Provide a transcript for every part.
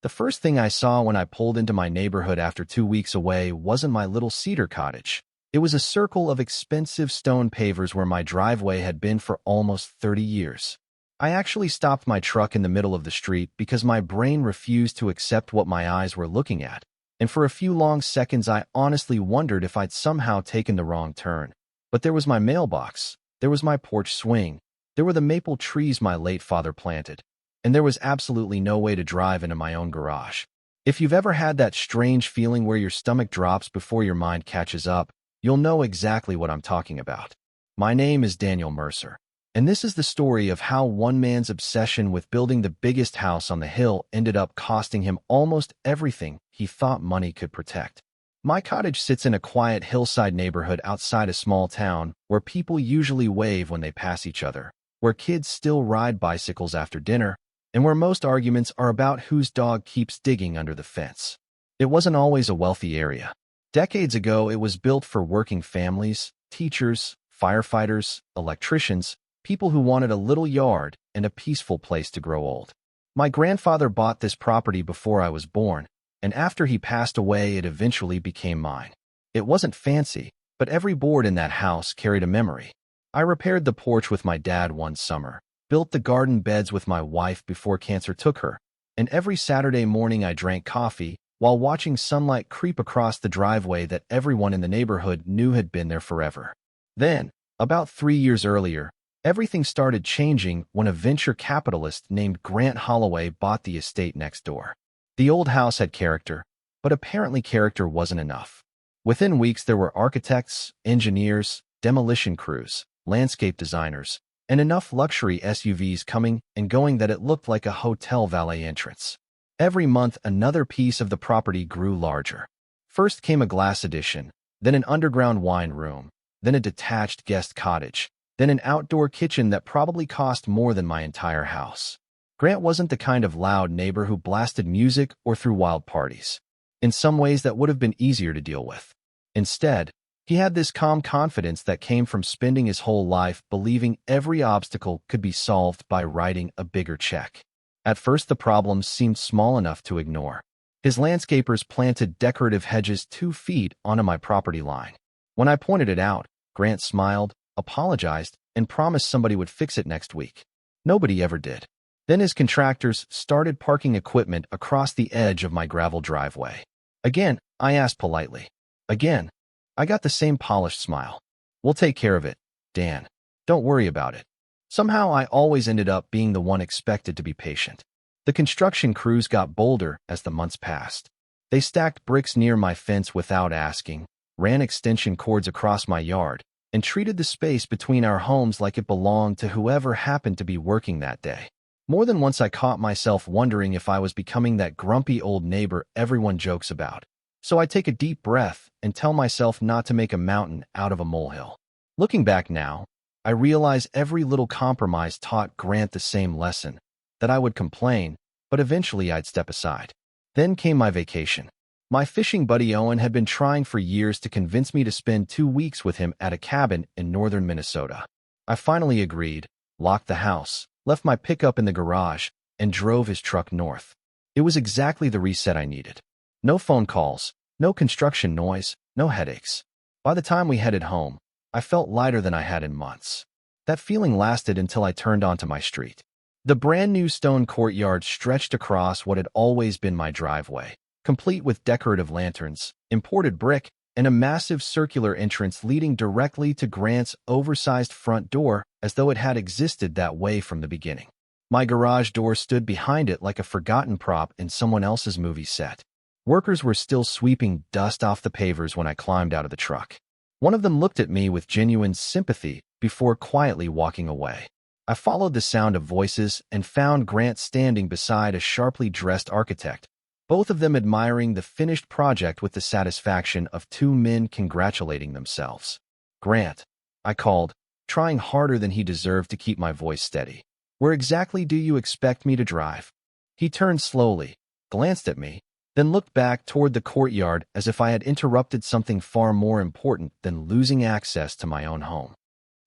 The first thing I saw when I pulled into my neighborhood after 2 weeks away wasn't my little cedar cottage. It was a circle of expensive stone pavers where my driveway had been for almost 30 years. I actually stopped my truck in the middle of the street because my brain refused to accept what my eyes were looking at, and for a few long seconds I honestly wondered if I'd somehow taken the wrong turn. But there was my mailbox, there was my porch swing, there were the maple trees my late father planted, and there was absolutely no way to drive into my own garage. If you've ever had that strange feeling where your stomach drops before your mind catches up, you'll know exactly what I'm talking about. My name is Daniel Mercer, and this is the story of how one man's obsession with building the biggest house on the hill ended up costing him almost everything he thought money could protect. My cottage sits in a quiet hillside neighborhood outside a small town where people usually wave when they pass each other, where kids still ride bicycles after dinner, and where most arguments are about whose dog keeps digging under the fence. It wasn't always a wealthy area. Decades ago, it was built for working families, teachers, firefighters, electricians, people who wanted a little yard and a peaceful place to grow old. My grandfather bought this property before I was born, and after he passed away, it eventually became mine. It wasn't fancy, but every board in that house carried a memory. I repaired the porch with my dad one summer, built the garden beds with my wife before cancer took her, and every Saturday morning I drank coffee while watching sunlight creep across the driveway that everyone in the neighborhood knew had been there forever. Then, about 3 years earlier, everything started changing when a venture capitalist named Grant Holloway bought the estate next door. The old house had character, but apparently character wasn't enough. Within weeks, there were architects, engineers, demolition crews, landscape designers, and enough luxury SUVs coming and going that it looked like a hotel valet entrance. Every month, another piece of the property grew larger. First came a glass addition, then an underground wine room, then a detached guest cottage, then an outdoor kitchen that probably cost more than my entire house. Grant wasn't the kind of loud neighbor who blasted music or threw wild parties. In some ways, that would have been easier to deal with. Instead, he had this calm confidence that came from spending his whole life believing every obstacle could be solved by writing a bigger check. At first, the problems seemed small enough to ignore. His landscapers planted decorative hedges 2 feet onto my property line. When I pointed it out, Grant smiled, apologized, and promised somebody would fix it next week. Nobody ever did. Then his contractors started parking equipment across the edge of my gravel driveway. Again, I asked politely. Again, I got the same polished smile. "We'll take care of it, Dan. Don't worry about it." Somehow I always ended up being the one expected to be patient. The construction crews got bolder as the months passed. They stacked bricks near my fence without asking, ran extension cords across my yard, and treated the space between our homes like it belonged to whoever happened to be working that day. More than once I caught myself wondering if I was becoming that grumpy old neighbor everyone jokes about. So I take a deep breath and tell myself not to make a mountain out of a molehill. Looking back now, I realize every little compromise taught Grant the same lesson, that I would complain, but eventually I'd step aside. Then came my vacation. My fishing buddy Owen had been trying for years to convince me to spend 2 weeks with him at a cabin in northern Minnesota. I finally agreed, locked the house, left my pickup in the garage, and drove his truck north. It was exactly the reset I needed. No phone calls, no construction noise, no headaches. By the time we headed home, I felt lighter than I had in months. That feeling lasted until I turned onto my street. The brand new stone courtyard stretched across what had always been my driveway, complete with decorative lanterns, imported brick, and a massive circular entrance leading directly to Grant's oversized front door as though it had existed that way from the beginning. My garage door stood behind it like a forgotten prop in someone else's movie set. Workers were still sweeping dust off the pavers when I climbed out of the truck. One of them looked at me with genuine sympathy before quietly walking away. I followed the sound of voices and found Grant standing beside a sharply dressed architect, both of them admiring the finished project with the satisfaction of 2 men congratulating themselves. "Grant," I called, trying harder than he deserved to keep my voice steady. "Where exactly do you expect me to drive?" He turned slowly, glanced at me, then looked back toward the courtyard as if I had interrupted something far more important than losing access to my own home.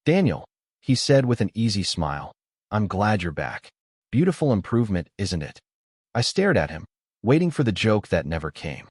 "Daniel," he said with an easy smile, "I'm glad you're back. Beautiful improvement, isn't it?" I stared at him, waiting for the joke that never came.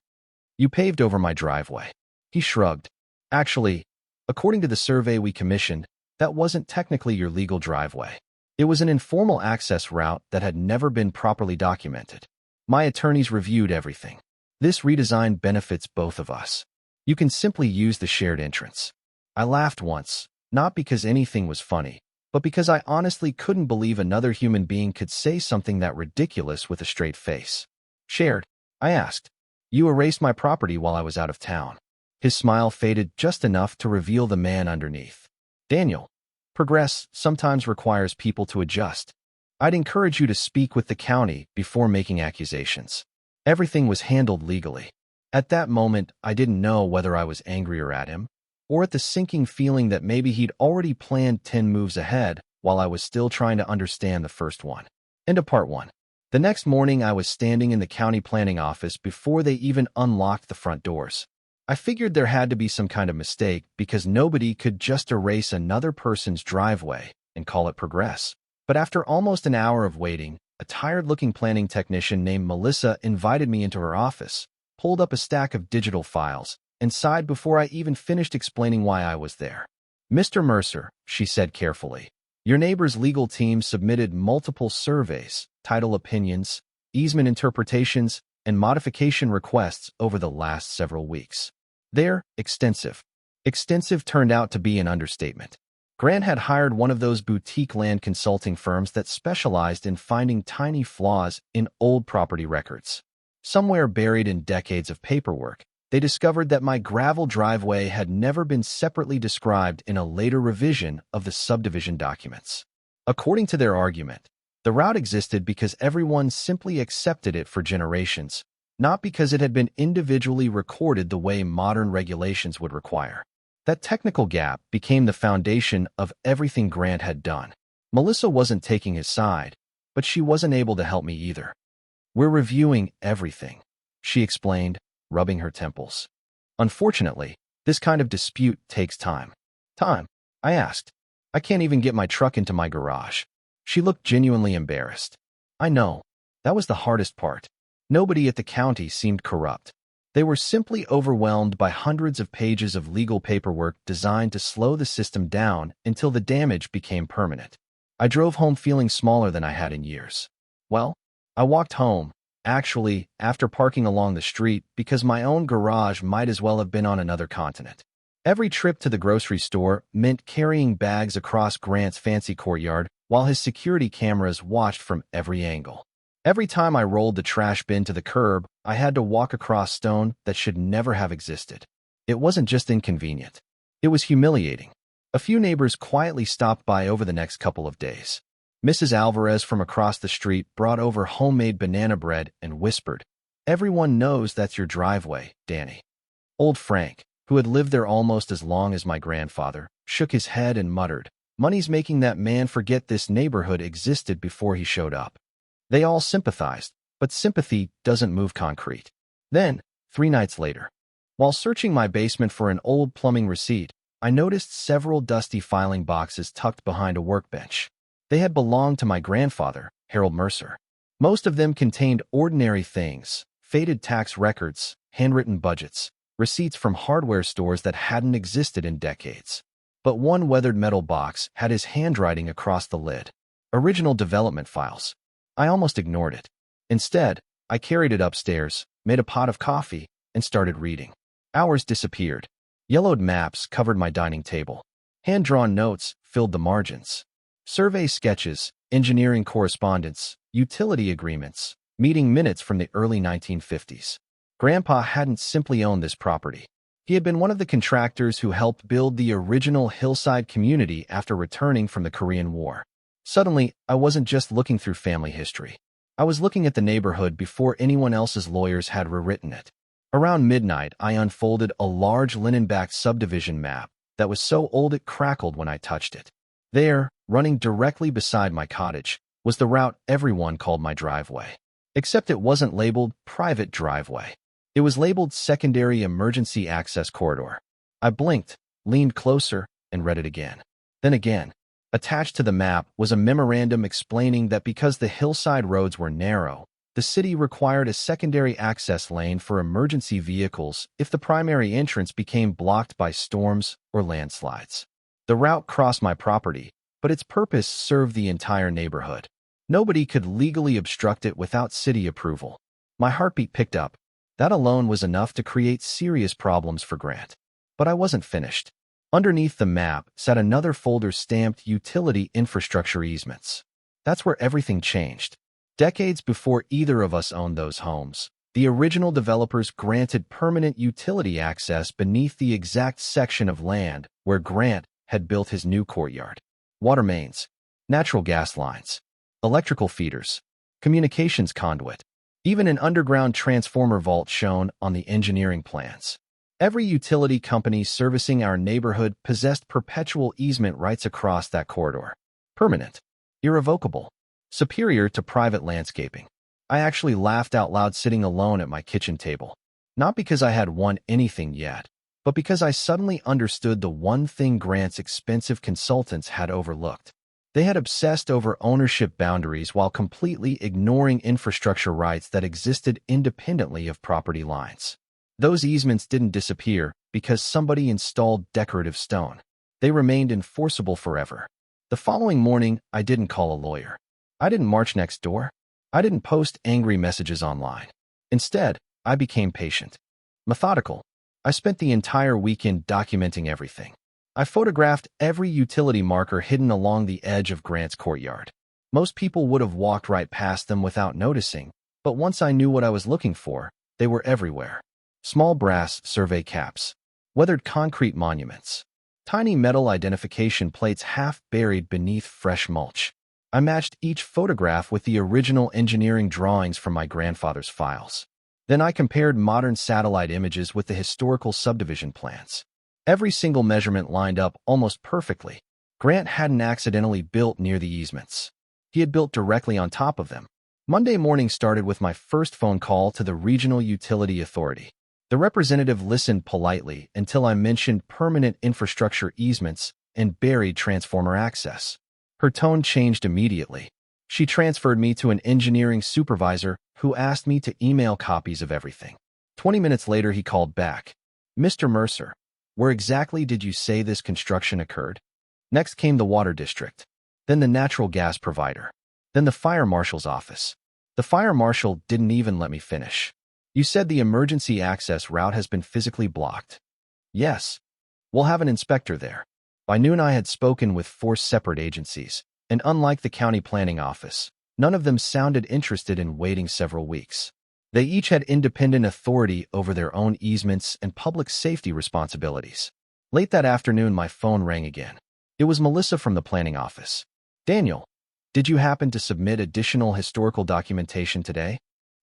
"You paved over my driveway." He shrugged. "Actually, according to the survey we commissioned, that wasn't technically your legal driveway. It was an informal access route that had never been properly documented. My attorneys reviewed everything. This redesign benefits both of us. You can simply use the shared entrance." I laughed once, not because anything was funny, but because I honestly couldn't believe another human being could say something that ridiculous with a straight face. "Shared?" I asked. "You erased my property while I was out of town." His smile faded just enough to reveal the man underneath. "Daniel, progress sometimes requires people to adjust. I'd encourage you to speak with the county before making accusations. Everything was handled legally." At that moment, I didn't know whether I was angrier at him or at the sinking feeling that maybe he'd already planned 10 moves ahead while I was still trying to understand the first one. End of part 1. The next morning, I was standing in the county planning office before they even unlocked the front doors. I figured there had to be some kind of mistake because nobody could just erase another person's driveway and call it progress. But after almost an hour of waiting, a tired-looking planning technician named Melissa invited me into her office, pulled up a stack of digital files, and sighed before I even finished explaining why I was there. "Mr. Mercer," she said carefully, "your neighbor's legal team submitted multiple surveys, title opinions, easement interpretations, and modification requests over the last several weeks. They're extensive." Extensive turned out to be an understatement. Grant had hired one of those boutique land consulting firms that specialized in finding tiny flaws in old property records. Somewhere buried in decades of paperwork, they discovered that my gravel driveway had never been separately described in a later revision of the subdivision documents. According to their argument, the route existed because everyone simply accepted it for generations, not because it had been individually recorded the way modern regulations would require. That technical gap became the foundation of everything Grant had done. Melissa wasn't taking his side, but she wasn't able to help me either. "We're reviewing everything," she explained, rubbing her temples. "Unfortunately, this kind of dispute takes time." "Time?" I asked. "I can't even get my truck into my garage." She looked genuinely embarrassed. "I know. That was the hardest part. Nobody at the county seemed corrupt. They were simply overwhelmed by hundreds of pages of legal paperwork designed to slow the system down until the damage became permanent." I drove home feeling smaller than I had in years. Well, I walked home, actually, after parking along the street because my own garage might as well have been on another continent. Every trip to the grocery store meant carrying bags across Grant's fancy courtyard while his security cameras watched from every angle. Every time I rolled the trash bin to the curb, I had to walk across stone that should never have existed. It wasn't just inconvenient. It was humiliating. A few neighbors quietly stopped by over the next couple of days. Mrs. Alvarez from across the street brought over homemade banana bread and whispered, "Everyone knows that's your driveway, Danny." Old Frank, who had lived there almost as long as my grandfather, shook his head and muttered, "Money's making that man forget this neighborhood existed before he showed up." They all sympathized, but sympathy doesn't move concrete. Then, 3 nights later, while searching my basement for an old plumbing receipt, I noticed several dusty filing boxes tucked behind a workbench. They had belonged to my grandfather, Harold Mercer. Most of them contained ordinary things: faded tax records, handwritten budgets, receipts from hardware stores that hadn't existed in decades. But one weathered metal box had his handwriting across the lid. Original development files. I almost ignored it. Instead, I carried it upstairs, made a pot of coffee, and started reading. Hours disappeared. Yellowed maps covered my dining table. Hand-drawn notes filled the margins. Survey sketches, engineering correspondence, utility agreements, meeting minutes from the early 1950s. Grandpa hadn't simply owned this property. He had been one of the contractors who helped build the original hillside community after returning from the Korean War. Suddenly, I wasn't just looking through family history. I was looking at the neighborhood before anyone else's lawyers had rewritten it. Around midnight, I unfolded a large linen-backed subdivision map that was so old it crackled when I touched it. There, running directly beside my cottage, was the route everyone called my driveway. Except it wasn't labeled private driveway. It was labeled secondary emergency access corridor. I blinked, leaned closer, and read it again. Then again. Attached to the map was a memorandum explaining that because the hillside roads were narrow, The city required a secondary access lane for emergency vehicles if the primary entrance became blocked by storms or landslides. The route crossed my property, but its purpose served the entire neighborhood. Nobody could legally obstruct it without city approval. My heartbeat picked up. That alone was enough to create serious problems for Grant. But I wasn't finished. Underneath the map sat another folder stamped Utility Infrastructure Easements. That's where everything changed. Decades before either of us owned those homes, the original developers granted permanent utility access beneath the exact section of land where Grant had built his new courtyard. Water mains, natural gas lines, electrical feeders, communications conduit, even an underground transformer vault shown on the engineering plans. Every utility company servicing our neighborhood possessed perpetual easement rights across that corridor. Permanent, irrevocable, superior to private landscaping. I actually laughed out loud sitting alone at my kitchen table. Not because I had won anything yet, but because I suddenly understood the one thing Grant's expensive consultants had overlooked. They had obsessed over ownership boundaries while completely ignoring infrastructure rights that existed independently of property lines. Those easements didn't disappear because somebody installed decorative stone. They remained enforceable forever. The following morning, I didn't call a lawyer. I didn't march next door. I didn't post angry messages online. Instead, I became patient, methodical. I spent the entire weekend documenting everything. I photographed every utility marker hidden along the edge of Grant's courtyard. Most people would have walked right past them without noticing, but once I knew what I was looking for, they were everywhere. Small brass survey caps, weathered concrete monuments, tiny metal identification plates half buried beneath fresh mulch. I matched each photograph with the original engineering drawings from my grandfather's files. Then I compared modern satellite images with the historical subdivision plans. Every single measurement lined up almost perfectly. Grant hadn't accidentally built near the easements. He had built directly on top of them. Monday morning started with my first phone call to the Regional Utility Authority. The representative listened politely until I mentioned permanent infrastructure easements and buried transformer access. Her tone changed immediately. She transferred me to an engineering supervisor who asked me to email copies of everything. 20 minutes later, he called back. "Mr. Mercer, where exactly did you say this construction occurred?" Next came the water district, then the natural gas provider, then the fire marshal's office. The fire marshal didn't even let me finish. "You said the emergency access route has been physically blocked." "Yes. We'll have an inspector there." By noon, I had spoken with 4 separate agencies, and unlike the county planning office, none of them sounded interested in waiting several weeks. They each had independent authority over their own easements and public safety responsibilities. Late that afternoon, my phone rang again. It was Melissa from the planning office. "Daniel, did you happen to submit additional historical documentation today?"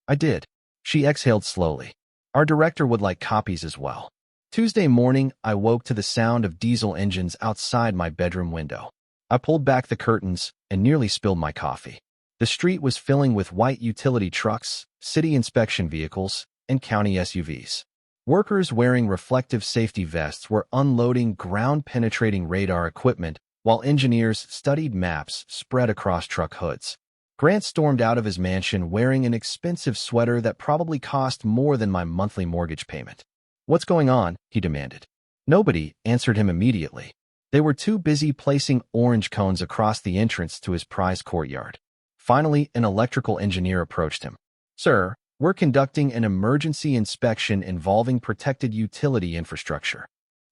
"I did." She exhaled slowly. "Our director would like copies as well." Tuesday morning, I woke to the sound of diesel engines outside my bedroom window. I pulled back the curtains and nearly spilled my coffee. The street was filling with white utility trucks, city inspection vehicles, and county SUVs. Workers wearing reflective safety vests were unloading ground-penetrating radar equipment while engineers studied maps spread across truck hoods. Grant stormed out of his mansion wearing an expensive sweater that probably cost more than my monthly mortgage payment. "What's going on?" he demanded. Nobody answered him immediately. They were too busy placing orange cones across the entrance to his prized courtyard. Finally, an electrical engineer approached him. "Sir, we're conducting an emergency inspection involving protected utility infrastructure."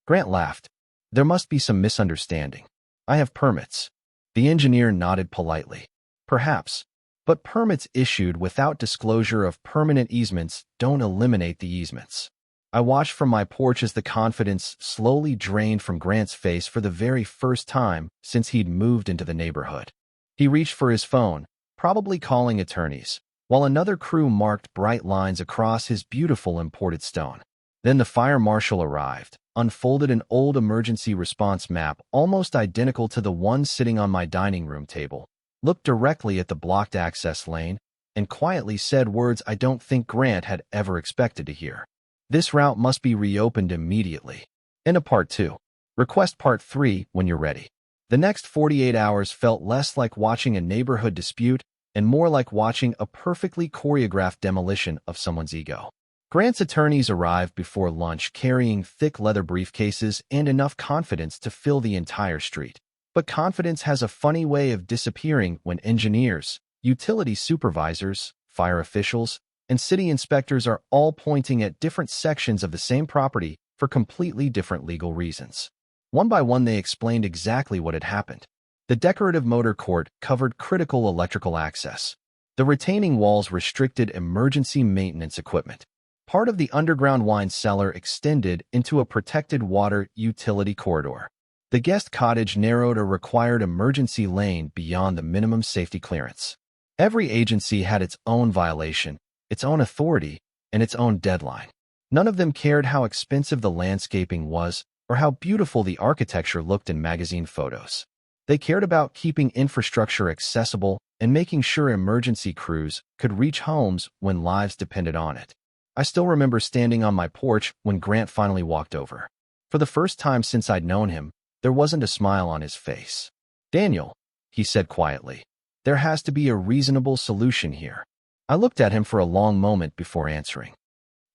Grant laughed. "There must be some misunderstanding. I have permits." The engineer nodded politely. "Perhaps. But permits issued without disclosure of permanent easements don't eliminate the easements." I watched from my porch as the confidence slowly drained from Grant's face for the very first time since he'd moved into the neighborhood. He reached for his phone, probably calling attorneys, while another crew marked bright lines across his beautiful imported stone. Then the fire marshal arrived, unfolded an old emergency response map almost identical to the one sitting on my dining room table, looked directly at the blocked access lane, and quietly said words I don't think Grant had ever expected to hear. "This route must be reopened immediately." In a part 2. Request part 3 when you're ready. The next 48 hours felt less like watching a neighborhood dispute and more like watching a perfectly choreographed demolition of someone's ego. Grant's attorneys arrived before lunch carrying thick leather briefcases and enough confidence to fill the entire street. But confidence has a funny way of disappearing when engineers, utility supervisors, fire officials, and city inspectors are all pointing at different sections of the same property for completely different legal reasons. One by one, they explained exactly what had happened. The decorative motor court covered critical electrical access. The retaining walls restricted emergency maintenance equipment. Part of the underground wine cellar extended into a protected water utility corridor. The guest cottage narrowed a required emergency lane beyond the minimum safety clearance. Every agency had its own violation, its own authority, and its own deadline. None of them cared how expensive the landscaping was or how beautiful the architecture looked in magazine photos. They cared about keeping infrastructure accessible and making sure emergency crews could reach homes when lives depended on it. I still remember standing on my porch when Grant finally walked over. For the first time since I'd known him, there wasn't a smile on his face. "Daniel," he said quietly, "there has to be a reasonable solution here." I looked at him for a long moment before answering.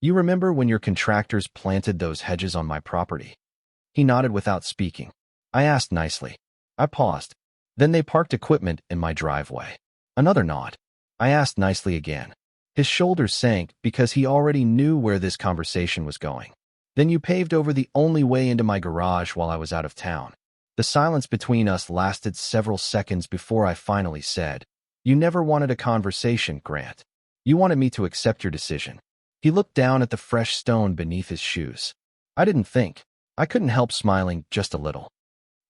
"You remember when your contractors planted those hedges on my property?" He nodded without speaking. I asked nicely. I paused. "Then they parked equipment in my driveway." Another nod. I asked nicely again. His shoulders sank because he already knew where this conversation was going. "Then you paved over the only way into my garage while I was out of town." The silence between us lasted several seconds before I finally said, "You never wanted a conversation, Grant. You wanted me to accept your decision." He looked down at the fresh stone beneath his shoes. I didn't think. I couldn't help smiling just a little.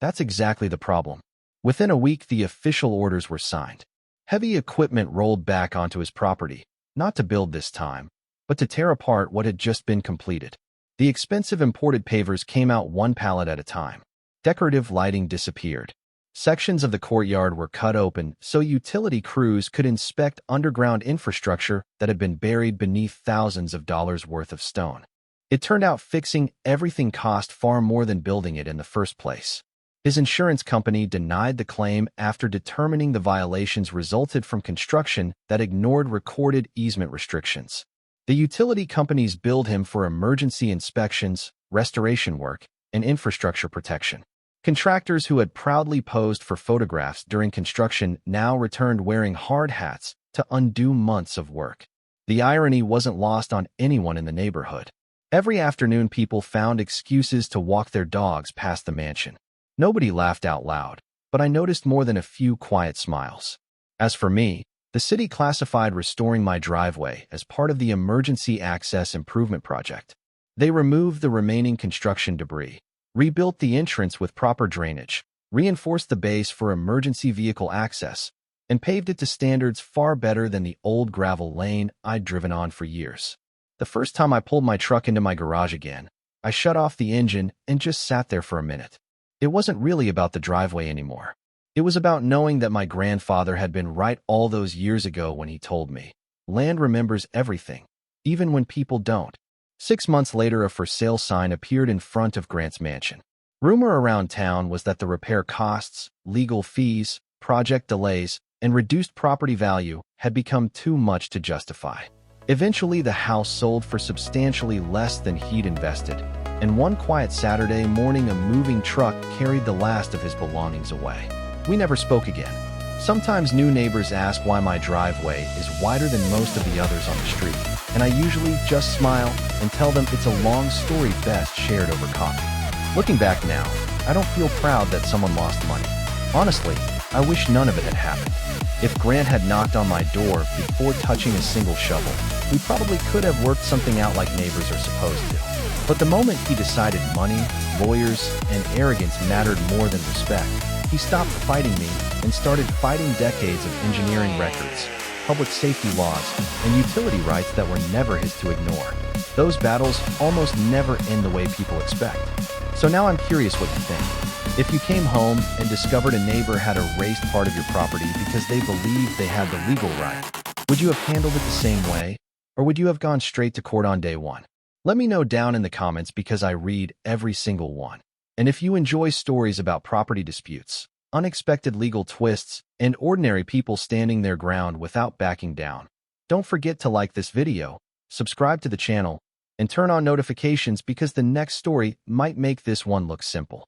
That's exactly the problem. Within a week, the official orders were signed. Heavy equipment rolled back onto his property, not to build this time, but to tear apart what had just been completed. The expensive imported pavers came out one pallet at a time. Decorative lighting disappeared. Sections of the courtyard were cut open so utility crews could inspect underground infrastructure that had been buried beneath thousands of dollars worth of stone. It turned out fixing everything cost far more than building it in the first place. His insurance company denied the claim after determining the violations resulted from construction that ignored recorded easement restrictions. The utility companies billed him for emergency inspections, restoration work, and infrastructure protection. Contractors who had proudly posed for photographs during construction now returned wearing hard hats to undo months of work. The irony wasn't lost on anyone in the neighborhood. Every afternoon, people found excuses to walk their dogs past the mansion. Nobody laughed out loud, but I noticed more than a few quiet smiles. As for me, the city classified restoring my driveway as part of the Emergency Access Improvement Project. They removed the remaining construction debris, rebuilt the entrance with proper drainage, reinforced the base for emergency vehicle access, and paved it to standards far better than the old gravel lane I'd driven on for years. The first time I pulled my truck into my garage again, I shut off the engine and just sat there for a minute. It wasn't really about the driveway anymore. It was about knowing that my grandfather had been right all those years ago when he told me, "Land remembers everything, even when people don't." 6 months later, a for sale sign appeared in front of Grant's mansion. Rumor around town was that the repair costs, legal fees, project delays, and reduced property value had become too much to justify. Eventually, the house sold for substantially less than he'd invested, and one quiet Saturday morning, a moving truck carried the last of his belongings away. We never spoke again. Sometimes new neighbors ask why my driveway is wider than most of the others on the street, and I usually just smile and tell them it's a long story best shared over coffee. Looking back now, I don't feel proud that someone lost money. Honestly, I wish none of it had happened. If Grant had knocked on my door before touching a single shovel, we probably could have worked something out like neighbors are supposed to. But the moment he decided money, lawyers, and arrogance mattered more than respect, he stopped fighting me and started fighting decades of engineering records, public safety laws, and utility rights that were never his to ignore. Those battles almost never end the way people expect. So now I'm curious what you think. If you came home and discovered a neighbor had erased part of your property because they believed they had the legal right, would you have handled it the same way? Or would you have gone straight to court on day one? Let me know down in the comments because I read every single one. And if you enjoy stories about property disputes, unexpected legal twists, and ordinary people standing their ground without backing down. Don't forget to like this video, subscribe to the channel, and turn on notifications because the next story might make this one look simple.